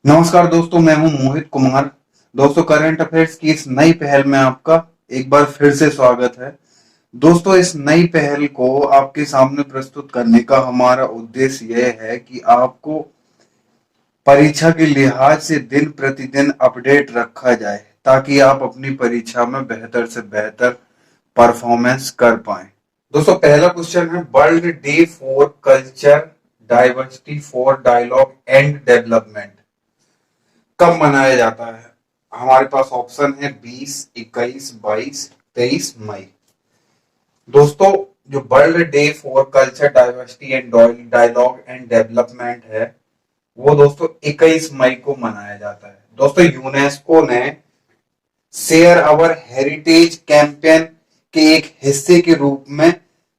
नमस्कार दोस्तों, मैं हूं मोहित कुमार। दोस्तों, करंट अफेयर्स की इस नई पहल में आपका एक बार फिर से स्वागत है। दोस्तों, इस नई पहल को आपके सामने प्रस्तुत करने का हमारा उद्देश्य यह है कि आपको परीक्षा के लिहाज से दिन प्रतिदिन अपडेट रखा जाए ताकि आप अपनी परीक्षा में बेहतर से बेहतर परफॉर्मेंस कर पाएं। दोस्तों, पहला क्वेश्चन है world day for culture diversity for dialogue and development कब मनाया जाता है? हमारे पास ऑप्शन है 20, 21, 22, 23 मई। दोस्तों, जो world day for culture diversity and dialogue and development है वो दोस्तों 21 मई को मनाया जाता है। दोस्तों, यूनेस्को ने शेयर अवर हेरिटेज कैंपेन के एक हिस्से के रूप में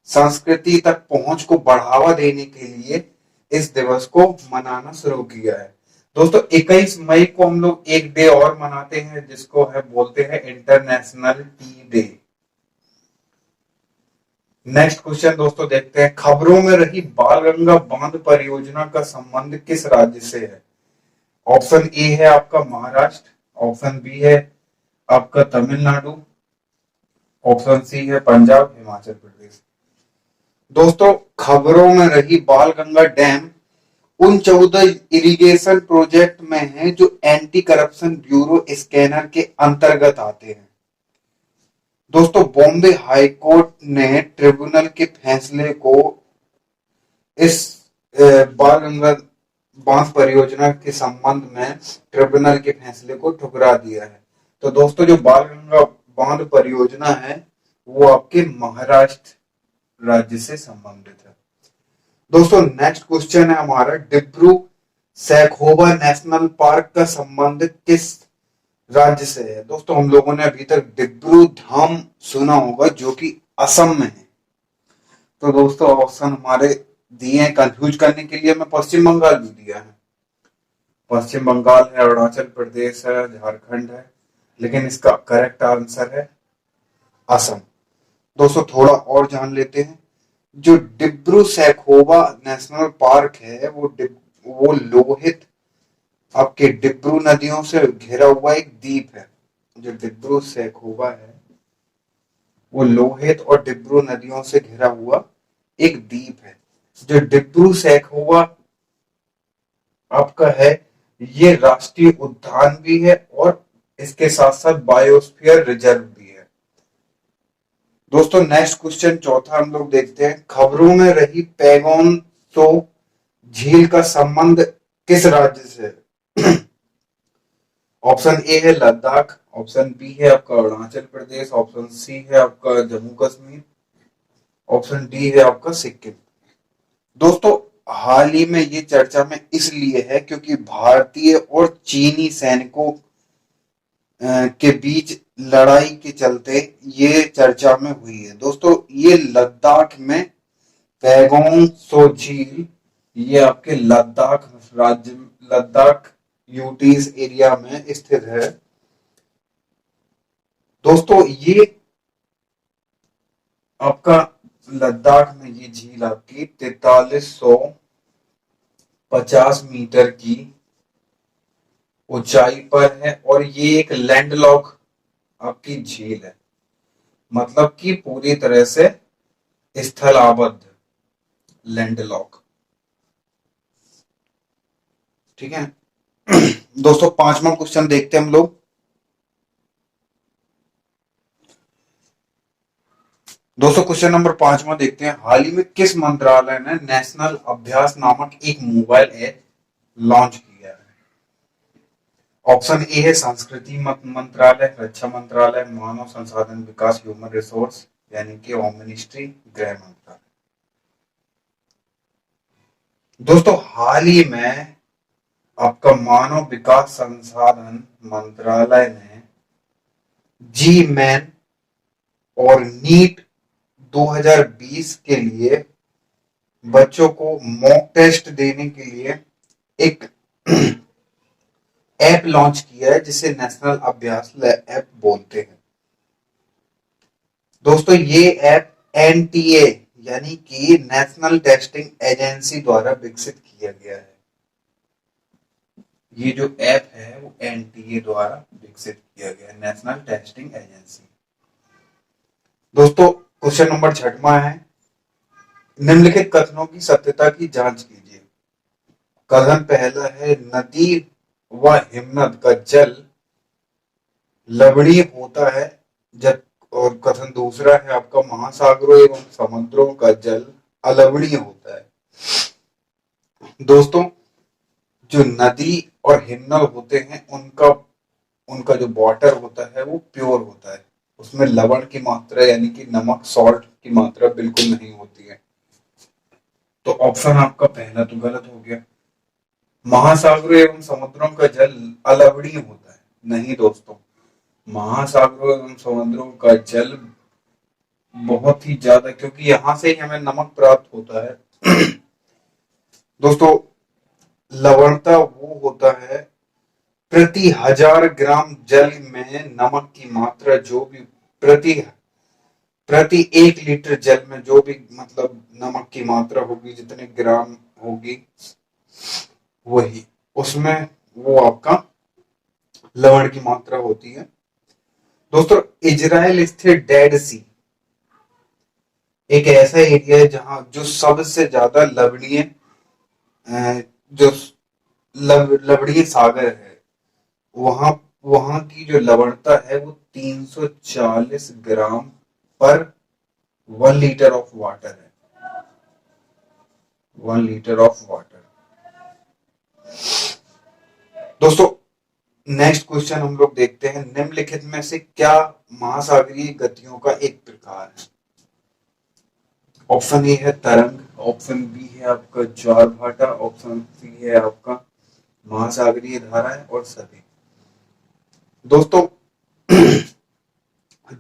संस्कृति तक पहुंच को बढ़ावा देने के लिए इस दिवस को मनाना शुरू किया है। दोस्तों, 21 मई को हम लोग एक डे और मनाते हैं जिसको है बोलते हैं international T day. Next question दोस्तों देखते हैं, खबरों में रही बाल गंगा बांध परियोजना का संबंध किस राज्य से है? ऑप्शन ए है आपका महाराष्ट्र, ऑप्शन बी है आपका तमिलनाडु, ऑप्शन सी है पंजाब, हिमाचल प्रदेश। दोस्तों, खबरों में रही बाल गंगा डैम उन 14 इरिगेशन प्रोजेक्ट में है जो एंटी करप्शन ब्यूरो स्कैनर के अंतर्गत आते हैं। दोस्तों, बॉम्बे हाई कोर्ट ने ट्रिब्यूनल के फैसले को इस बाल गंगा बांध परियोजना के संबंध में ट्रिब्यूनल के फैसले को ठुकरा दिया है। तो दोस्तों, जो बाल गंगा बांध परियोजना है वो आपके महाराष्ट्र राज्य से संबंधित है। दोस्तों, नेक्स्ट क्वेश्चन है हमारा, डिब्रू सैखोवा नेशनल पार्क का संबंध किस राज्य से है? दोस्तों, हम लोगों ने अभी तक डिब्रू धाम सुना होगा जो कि असम में है। तो दोस्तों, ऑप्शन हमारे दिए हैं कंफ्यूज करने के लिए, मैं पश्चिम बंगाल भी दिया है। पश्चिम बंगाल है, अरुणाचल प्रदेश है, झारखंड है, लेकिन इसका करेक्ट आंसर है असम। दोस्तों, थोड़ा और जान लेते हैं, जो डिब्रू सैखोवा नेशनल पार्क है वो लोहित आपके डिब्रू नदियों से घिरा हुआ एक द्वीप है। जो डिब्रू सैखोवा है वो लोहित और डिब्रू नदियों से घिरा हुआ एक द्वीप है। जो डिब्रू सैखोवा आपका है ये राष्ट्रीय उद्यान भी है और इसके साथ साथ बायोस्फीयर रिजर्व भी है। दोस्तों, नेक्स्ट क्वेश्चन चौथा हम लोग देखते हैं, खबरों में रही पैगोंग त्सो झील का संबंध किस राज्य से है? ऑप्शन ए है लद्दाख, ऑप्शन बी है आपका अरुणाचल प्रदेश, ऑप्शन सी है आपका जम्मू कश्मीर, ऑप्शन डी है आपका सिक्किम। दोस्तों, हाल ही में ये चर्चा में इसलिए है क्योंकि भारतीय और चीनी सैनिकों के बीच लड़ाई के चलते ये चर्चा में हुई है। दोस्तों, ये लद्दाख में पैगोंग त्सो झील ये आपके लद्दाख राज्य लद्दाख यूटीज एरिया में स्थित है। दोस्तों, ये आपका लद्दाख में ये झील आपकी 4350 मीटर की ऊंचाई पर है और ये एक लैंडलॉक आपकी झील है, मतलब कि पूरी तरह से स्थलाबद्ध लैंडलॉक। ठीक है दोस्तों, पांचवा क्वेश्चन देखते हैं हम लोग। दोस्तों, क्वेश्चन नंबर पांचवा देखते हैं, हाल ही में किस मंत्रालय ने नेशनल अभ्यास नामक एक मोबाइल ऐप लॉन्च किया है? ऑप्शन ए है संस्कृति मंत्रालय, रक्षा मंत्रालय, मानव संसाधन विकास ह्यूमन रिसोर्स यानी कि होम मिनिस्ट्री, गृह मंत्रालय। दोस्तों, हाल ही में आपका मानव विकास संसाधन मंत्रालय ने जी मैन और नीट 2020 के लिए बच्चों को मॉक टेस्ट देने के लिए एक ऐप लॉन्च किया है जिसे नेशनल अभ्यास ऐप बोलते हैं। दोस्तों, ये ऐप एनटीए यानी कि नेशनल टेस्टिंग एजेंसी द्वारा विकसित किया गया है। ये जो ऐप है वो एनटीए द्वारा विकसित किया गया, नेशनल टेस्टिंग एजेंसी। दोस्तों क्वेश्चन नंबर 6वां है, निम्नलिखित कथनों की सत्यता की जांच कीजिए। कथन पहला है, नदी व हिमनद का जल लवणीय होता है, जब और कथन दूसरा है आपका, महासागरों एवं समुद्रों का जल अलवणीय होता है। दोस्तों जो नदी और हिमनद होते हैं उनका उनका जो वाटर होता है वो प्योर होता है, उसमें लवण की मात्रा यानी कि नमक सॉल्ट की मात्रा बिल्कुल नहीं होती है। तो ऑप्शन आपका पहला तो गलत हो गया। महासागरों एवं समुद्रों का जल अलवणीय होता है, नहीं दोस्तों, महासागरों एवं समुद्रों का जल बहुत ही ज्यादा, क्योंकि यहां से ही हमें नमक प्राप्त होता है। दोस्तों लवणता वो होता है प्रति 1000 ग्राम जल में नमक की मात्रा, जो भी प्रति प्रति 1 लीटर जल में जो भी मतलब नमक की मात्रा होगी, जितने ग्राम होगी वही उसमें वो आपका लवण की मात्रा होती है। दोस्तों इजराइल स्थित डेड सी एक ऐसा एरिया है जहां जो सबसे ज्यादा लवणीय जो लवणीय सागर है, वहां वहां की जो लवणता है वो 340 ग्राम पर 1 लीटर ऑफ वाटर है, 1 लीटर ऑफ वाटर। दोस्तों नेक्स्ट क्वेश्चन हम लोग देखते हैं, निम्नलिखित में से क्या महासागरीय गतियों का एक प्रकार है। ऑप्शन ए है तरंग, ऑप्शन बी है आपका ज्वार-भाटा, ऑप्शन सी है आपका महासागरीय धाराएं और सभी। दोस्तों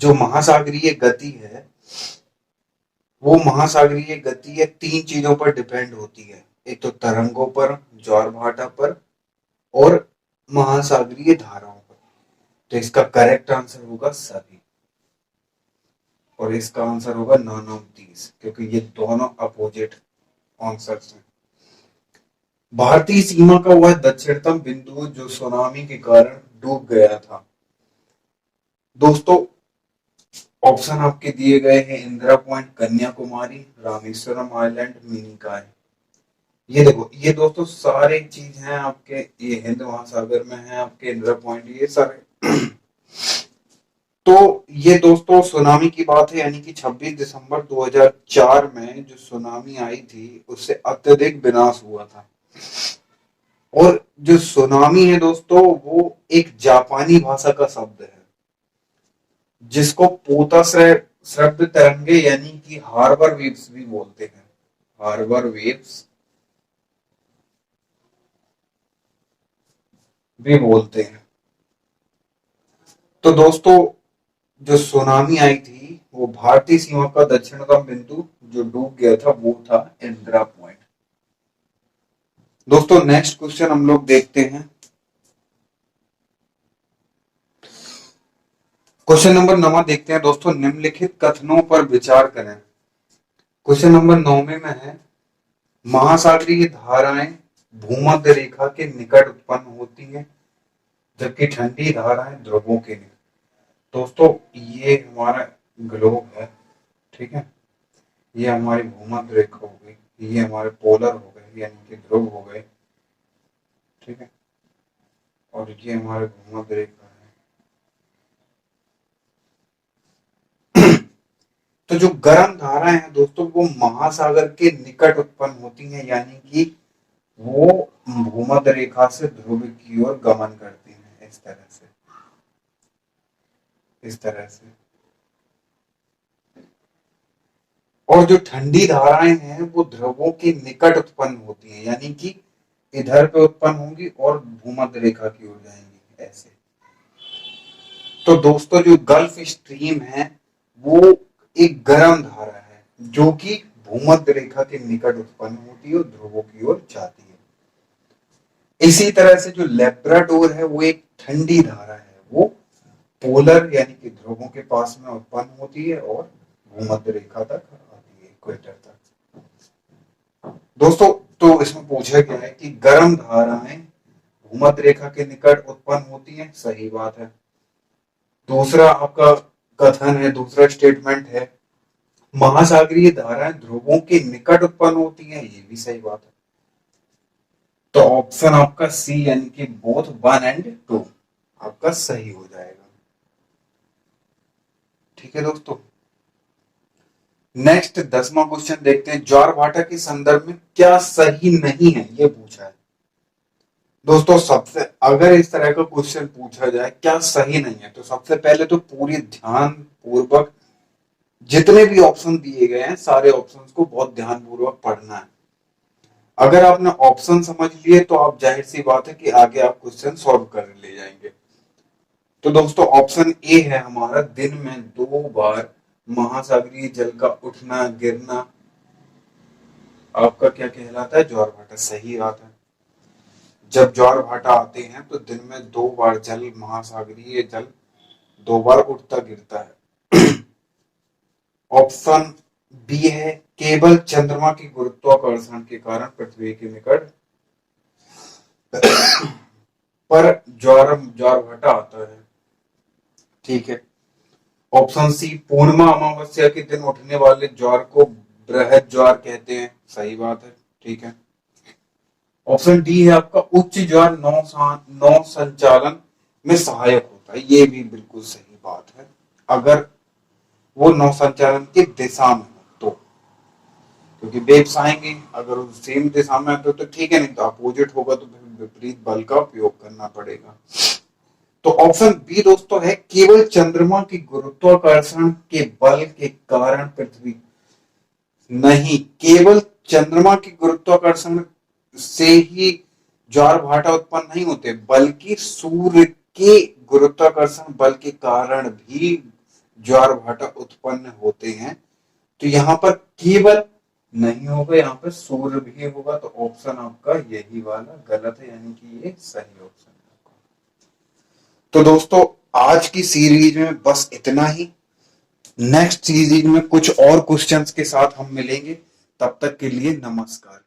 जो महासागरीय गति है वो महासागरीय गति है 3 चीजों पर डिपेंड होती है, एक तो तरंगों पर, ज्वार-भाटा पर और महासागरीय धाराओं पर। तो इसका करेक्ट आंसर होगा सभी, और इसका आंसर होगा नॉन ऑफ दीज, क्योंकि ये दोनों अपोजिट आंसर्स हैं। भारतीय सीमा का वह दक्षिणतम बिंदु जो सुनामी के कारण डूब गया था। दोस्तों ऑप्शन आपके दिए गए हैं, इंदिरा पॉइंट, कन्याकुमारी, रामेश्वरम आइलैंड, मिनिकॉय। ये देखो, ये दोस्तों सारे चीज हैं आपके, ये हिंद महासागर में है आपके इंदिरा पॉइंट, ये सारे। तो ये दोस्तों सुनामी की बात है, यानी कि 26 दिसंबर 2004 में जो सुनामी आई थी उससे अत्यधिक विनाश हुआ था। और जो सुनामी है दोस्तों वो एक जापानी भाषा का शब्द है, जिसको पोता श्रव्य तरंगे यानी कि हार्बर वेव्स भी बोलते हैं, हार्बर वेव्स भी बोलते हैं। तो दोस्तों जो सुनामी आई थी वो भारतीय सीमा का दक्षिणतम बिंदु जो डूब गया था वो था इंदिरा पॉइंट। दोस्तों नेक्स्ट क्वेश्चन हम लोग देखते हैं, क्वेश्चन नंबर 9 देखते हैं दोस्तों, निम्नलिखित कथनों पर विचार करें। क्वेश्चन नंबर 9 में है, महासागरीय धाराएं भूमध्य रेखा के निकट उत्पन्न होती हैं, जबकि ठंडी धाराएं ध्रुवों के निकट। दोस्तों ये हमारा ग्लोब है, ठीक है, ये हमारी भूमध्य रेखा हो गई, ये हमारे पोलर हो गए यानी कि ध्रुव हो गए, ठीक है, और ये हमारे भूमध्य रेखा है। तो जो गर्म धाराएं हैं दोस्तों वो महासागर के निकट उत्पन्न होती हैं, यानी कि वो भूमध्य रेखा से ध्रुव की ओर गमन करती हैं, इस तरह से, इस तरह से। और जो ठंडी धाराएं हैं वो ध्रुवों के निकट उत्पन्न होती हैं, यानी कि इधर पे उत्पन्न होंगी और भूमध्य रेखा की ओर जाएंगी, ऐसे। तो दोस्तों जो गल्फ स्ट्रीम है वो एक गर्म धारा है जो कि भूमध्य रेखा के निकट उत्पन्न होती है और ध्रुवों की ओर जाती है। इसी तरह से जो लेब्राडोर है वो एक ठंडी धारा है, वो पोलर यानी कि ध्रुवों के पास में उत्पन्न होती है और भूमध्य रेखा तक आती है, इक्वेटर तक। दोस्तों तो इसमें पूछा गया है कि गर्म धाराएं भूमध्य रेखा के निकट उत्पन्न होती हैं, सही बात है। दूसरा आपका कथन है, दूसरा स्टेटमेंट है, महासागरीय धाराएं ध्रुवों के निकट उत्पन्न होती हैं, ये भी सही बात है। तो ऑप्शन आपका सी यानी कि बोथ 1 एंड 2 आपका सही हो जाएगा। ठीक है दोस्तों, नेक्स्ट 10वां क्वेश्चन देखते हैं। ज्वार-भाटा के संदर्भ में क्या सही नहीं है, ये पूछा है दोस्तों। सबसे अगर इस तरह का क्वेश्चन पूछा जाए क्या सही नहीं है, तो सबसे पहले तो पूरी ध्यान पूर्वक जितने भी ऑप्शन दिए गए हैं सारे ऑप्शंस को बहुत ध्यान पूर्वक पढ़ना है। अगर आपने ऑप्शन समझ लिए तो आप जाहिर सी बात है कि आगे आप क्वेश्चन सॉल्व कर ले जाएंगे। तो दोस्तों ऑप्शन ए है हमारा, दिन में 2 बार महासागरीय जल का उठना गिरना आपका क्या कहलाता है, ज्वार-भाटा। सही बात है, जब ज्वार-भाटा आते हैं तो दिन में 2 बार जल, महासागरीय जल 2 बार उठता गिरता है। ऑप्शन बी है, केवल चंद्रमा की गुरुत्वाकर्षण के कारण पृथ्वी के निकट पर ज्वार-भाटा आता है। ठीक है। ऑप्शन सी, पूर्णिमा अमावस्या के दिन उठने वाले ज्वार को बृहद ज्वार कहते हैं, सही बात है। ठीक है। ऑप्शन डी है आपका, उच्च ज्वार नौ संचालन में सहायक होता है, ये भी बिल्कुल सही बात है, अगर वो नौ संचालन की दिशा में हो तो, क्योंकि वेव्स आएंगे अगर वो सेम दिशा में आते तो ठीक है, नहीं तो अपोजिट होगा तो विपरीत बल का उपयोग करना पड़ेगा। तो ऑप्शन बी दोस्तों है, केवल चंद्रमा की गुरुत्वाकर्षण के बल के कारण पृथ्वी, नहीं, केवल चंद्रमा की गुरुत्वाकर्षण से ही ज्वार-भाटा उत्पन्न नहीं होते, बल्कि सूर्य के गुरुत्वाकर्षण बल के कारण भी ज्वार-भाटा उत्पन्न होते हैं। तो यहाँ पर केवल नहीं होगा, यहाँ पर सूर्य भी होगा। तो ऑप्शन आपका यही वाला गलत है, यानी कि ये सही ऑप्शन है। तो दोस्तों आज की सीरीज में बस इतना ही। नेक्स्ट सीरीज में कुछ और क्वेश्चंस के साथ हम मिलेंगे, तब तक के लिए नमस्कार।